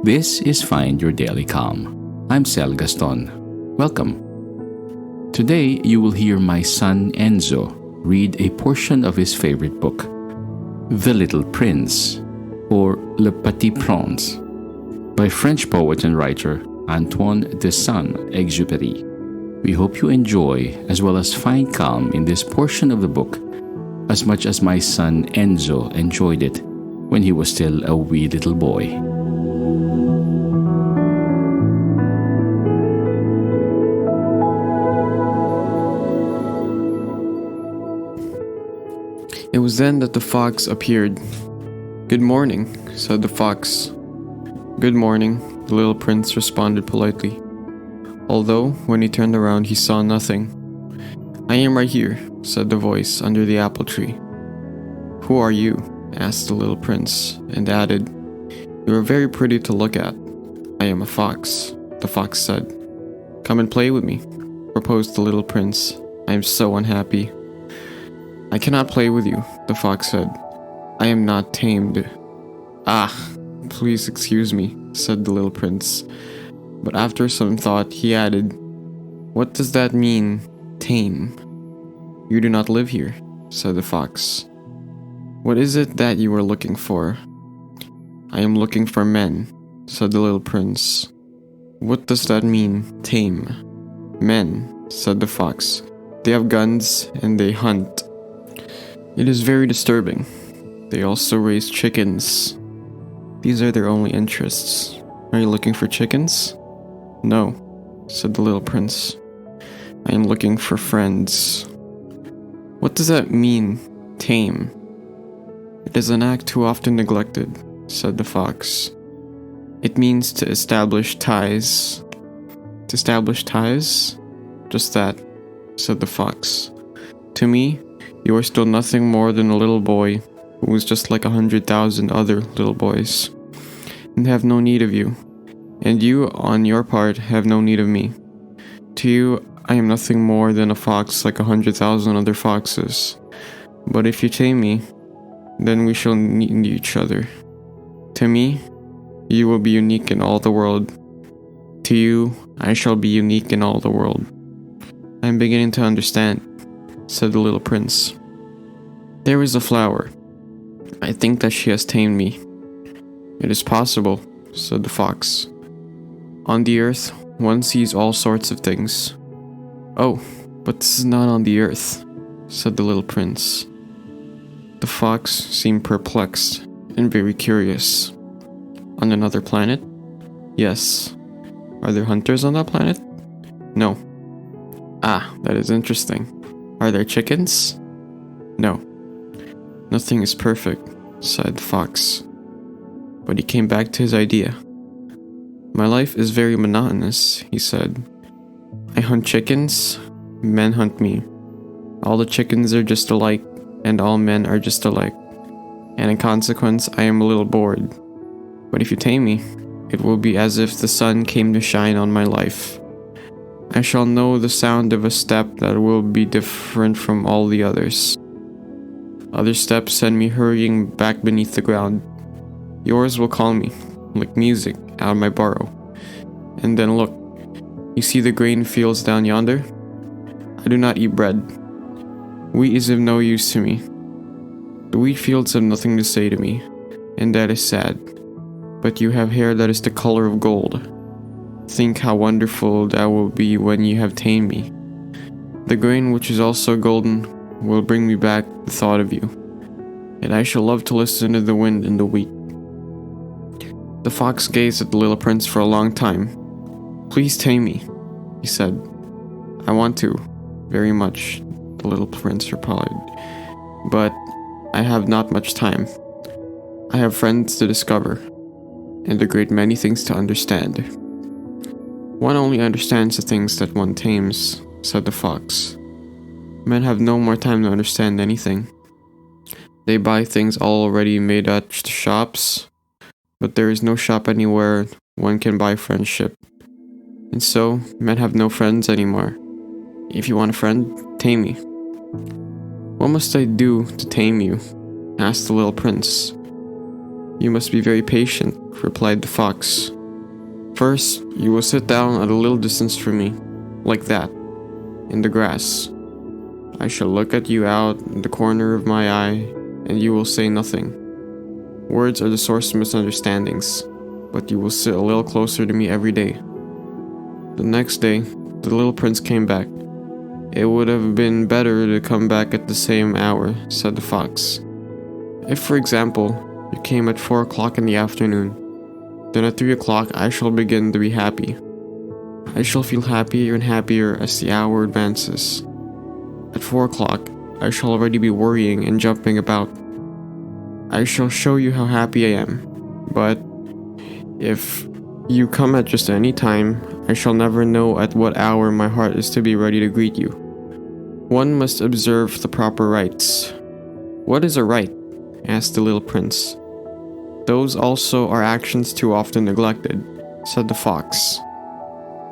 This is Find Your Daily Calm. I'm Sel Gaston. Welcome. Today, you will hear my son Enzo read a portion of his favorite book, The Little Prince, or Le Petit Prince, by French poet and writer Antoine de Saint Exupery. We hope you enjoy as well as find calm in this portion of the book as much as my son Enzo enjoyed it when he was still a wee little boy. It was then that the fox appeared. "Good morning," said the fox. "Good morning," the little prince responded politely, although when he turned around he saw nothing. "I am right here," said the voice under the apple tree. "Who are you?" asked the little prince, and added, "You are very pretty to look at." "I am a fox," the fox said. "Come and play with me," proposed the little prince. "I am so unhappy." "I cannot play with you," the fox said. "I am not tamed." "Ah, please excuse me," said the little prince. But after some thought, he added, "What does that mean, tame?" "You do not live here," said the fox. "What is it that you are looking for?" "I am looking for men," said the little prince. "What does that mean, tame?" "Men," said the fox. "They have guns and they hunt." "It is very disturbing. They also raise chickens. These are their only interests. Are you looking for chickens?" "No," said the little prince. "I am looking for friends." "What does that mean, tame?" "It is an act too often neglected," said the fox. "It means to establish ties." "To establish ties?" "Just that," said the fox. "To me, you are still nothing more than a little boy who is just like 100,000 other little boys, and have no need of you, and you, on your part, have no need of me. To you, I am nothing more than a fox like 100,000 other foxes. But if you tame me, then we shall need each other. To me, you will be unique in all the world. To you, I shall be unique in all the world." "I am beginning to understand," said the little prince. "There is a flower. I think that she has tamed me." "It is possible," said the fox. "On the earth, one sees all sorts of things." "Oh, but this is not on the earth," said the little prince. The fox seemed perplexed and very curious. "On another planet?" "Yes." "Are there hunters on that planet?" "No." "Ah, that is interesting. Are there chickens?" "No." "Nothing is perfect," sighed the fox. But he came back to his idea. "My life is very monotonous," he said. "I hunt chickens, men hunt me. All the chickens are just alike, and all men are just alike. And in consequence, I am a little bored. But if you tame me, it will be as if the sun came to shine on my life. I shall know the sound of a step that will be different from all the others. Other steps send me hurrying back beneath the ground. Yours will call me, like music, out of my burrow. And then look, you see the grain fields down yonder? I do not eat bread. Wheat is of no use to me. The wheat fields have nothing to say to me, and that is sad. But you have hair that is the color of gold. Think how wonderful that will be when you have tamed me. The grain, which is also golden, will bring me back the thought of you, and I shall love to listen to the wind in the wheat." The fox gazed at the little prince for a long time. "Please tame me," he said. "I want to, very much," the little prince replied. "But I have not much time. I have friends to discover, and a great many things to understand." "One only understands the things that one tames," said the fox. "Men have no more time to understand anything. They buy things already made at the shops, but there is no shop anywhere one can buy friendship. And so, men have no friends anymore. If you want a friend, tame me." "What must I do to tame you?" asked the little prince. "You must be very patient," replied the fox. "First, you will sit down at a little distance from me, like that, in the grass. I shall look at you out in the corner of my eye, and you will say nothing. Words are the source of misunderstandings, but you will sit a little closer to me every day." The next day, the little prince came back. "It would have been better to come back at the same hour," said the fox. "If, for example, you came at 4 o'clock in the afternoon, then at 3 o'clock I shall begin to be happy. I shall feel happier and happier as the hour advances. At 4 o'clock, I shall already be worrying and jumping about. I shall show you how happy I am. But if you come at just any time, I shall never know at what hour my heart is to be ready to greet you. One must observe the proper rites." "What is a rite?" asked the little prince. "Those also are actions too often neglected," said the fox.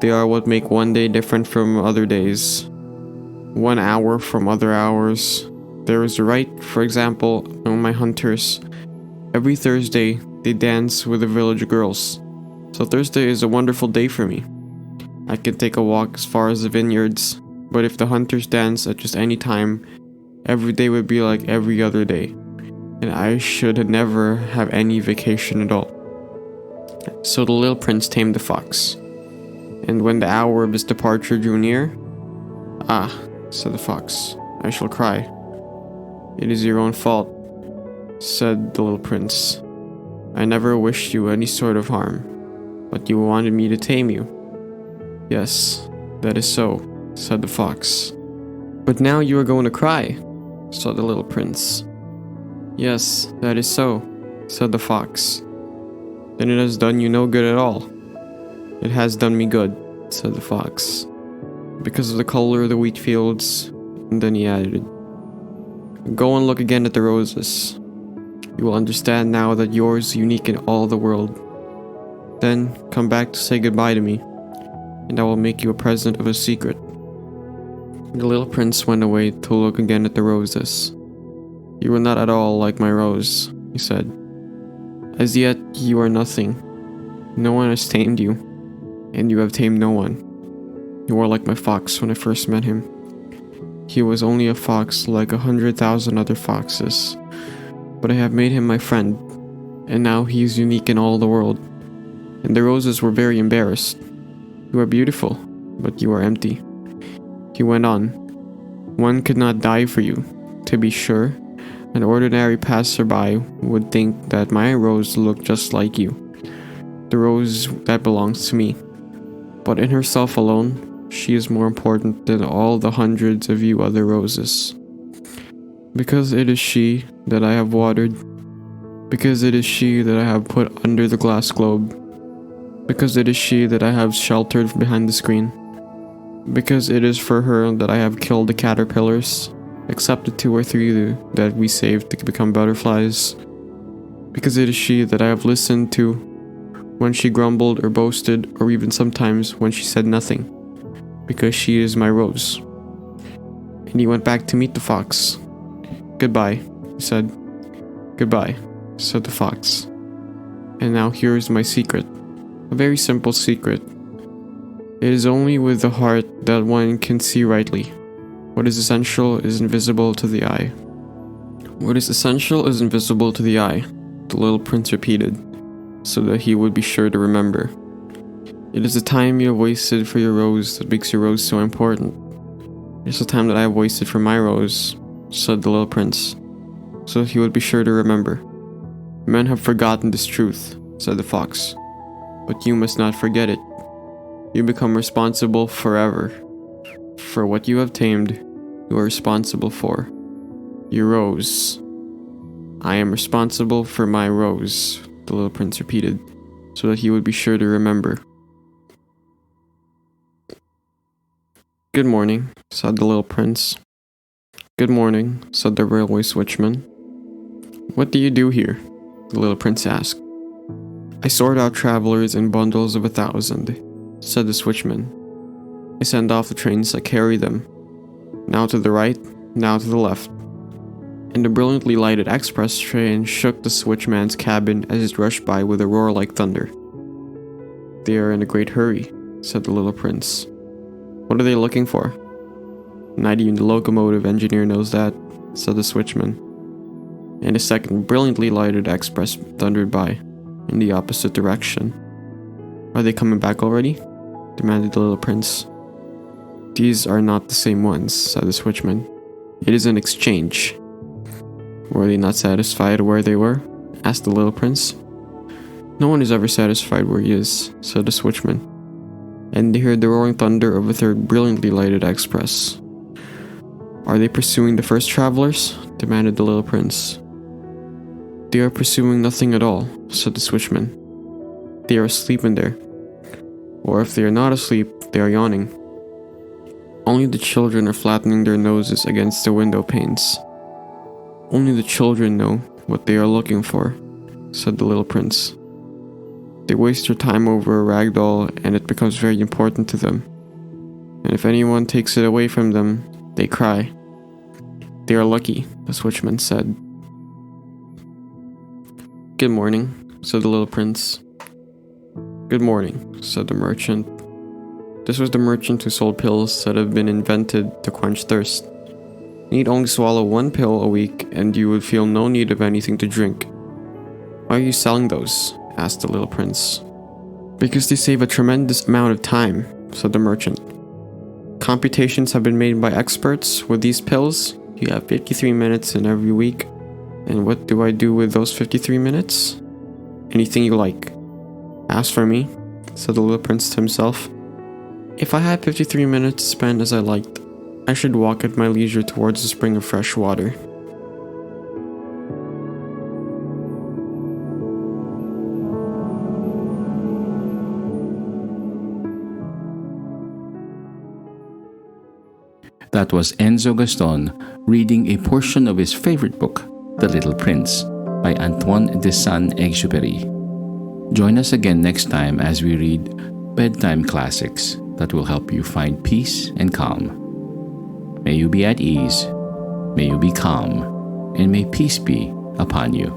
"They are what make one day different from other days, one hour from other hours. There is a rite, for example, among my hunters. Every Thursday, they dance with the village girls. So Thursday is a wonderful day for me. I can take a walk as far as the vineyards, but if the hunters dance at just any time, every day would be like every other day, and I should never have any vacation at all." So the little prince tamed the fox, and when the hour of his departure drew near, "Ah," said the fox, "I shall cry." "It is your own fault," said the little prince. "I never wished you any sort of harm, but you wanted me to tame you." "Yes, that is so," said the fox. "But now you are going to cry," said the little prince. "Yes, that is so," said the fox. "Then it has done you no good at all." "It has done me good," said the fox, "because of the color of the wheat fields." And then he added, "Go and look again at the roses. You will understand now that yours is unique in all the world. Then come back to say goodbye to me, and I will make you a present of a secret." The little prince went away to look again at the roses. "You are not at all like my rose," he said. "As yet you are nothing. No one has tamed you, and you have tamed no one. You are like my fox when I first met him. He was only a fox like 100,000 other foxes, but I have made him my friend, and now he is unique in all the world." And the roses were very embarrassed. "You are beautiful, but you are empty," he went on. "One could not die for you. To be sure, an ordinary passerby would think that my rose looked just like you, the rose that belongs to me. But in herself alone, she is more important than all the hundreds of you other roses. Because it is she that I have watered, because it is she that I have put under the glass globe, because it is she that I have sheltered behind the screen, because it is for her that I have killed the caterpillars, except the 2 or 3 that we saved to become butterflies, because it is she that I have listened to when she grumbled or boasted, or even sometimes when she said nothing, because she is my rose." And he went back to meet the fox. "Goodbye," he said. "Goodbye," said the fox. "And now here is my secret. A very simple secret. It is only with the heart that one can see rightly. What is essential is invisible to the eye." "What is essential is invisible to the eye," the little prince repeated, so that he would be sure to remember. "It is the time you have wasted for your rose that makes your rose so important." "It is the time that I have wasted for my rose," said the little prince, so that he would be sure to remember. "Men have forgotten this truth," said the fox, "but you must not forget it. You become responsible forever. For what you have tamed, you are responsible for. Your rose. I am responsible for my rose," the little prince repeated, so that he would be sure to remember. "Good morning," said the little prince. "Good morning," said the railway switchman. "What do you do here?" the little prince asked. "I sort out travelers in bundles of 1,000, said the switchman. "I send off the trains that carry them. Now to the right, now to the left. and the brilliantly lighted express train shook the switchman's cabin as it rushed by with a roar like thunder. "They are in a great hurry," said the little prince. "What are they looking for?" "Not even the locomotive engineer knows that," said the switchman. And a second brilliantly lighted express thundered by, in the opposite direction. "Are they coming back already?" demanded the little prince. "These are not the same ones," said the switchman. "It is an exchange." "Were they not satisfied where they were?" asked the little prince. "No one is ever satisfied where he is," said the switchman. And they heard the roaring thunder of a third brilliantly lighted express. "Are they pursuing the first travelers?" demanded the little prince. "They are pursuing nothing at all," said the switchman. "They are asleep in there. Or if they are not asleep, they are yawning. Only the children are flattening their noses against the window panes. Only the children know what they are looking for," said the little prince. "They waste their time over a rag doll and it becomes very important to them. And if anyone takes it away from them, they cry. They are lucky," the switchman said. "Good morning," said the little prince. "Good morning," said the merchant. This was the merchant who sold pills that have been invented to quench thirst. You need only swallow one pill a week and you would feel no need of anything to drink. "Why are you selling those?" asked the little prince. "Because they save a tremendous amount of time," said the merchant. "Computations have been made by experts. With these pills, you have 53 minutes in every week. And what do I do with those 53 minutes? Anything you like." "As for me," said the little prince to himself, "if I had 53 minutes to spend as I liked, I should walk at my leisure towards a spring of fresh water." That was Enzo Gaston reading a portion of his favorite book, The Little Prince, by Antoine de Saint Exupery. Join us again next time as we read bedtime classics that will help you find peace and calm. May you be at ease, may you be calm, and may peace be upon you.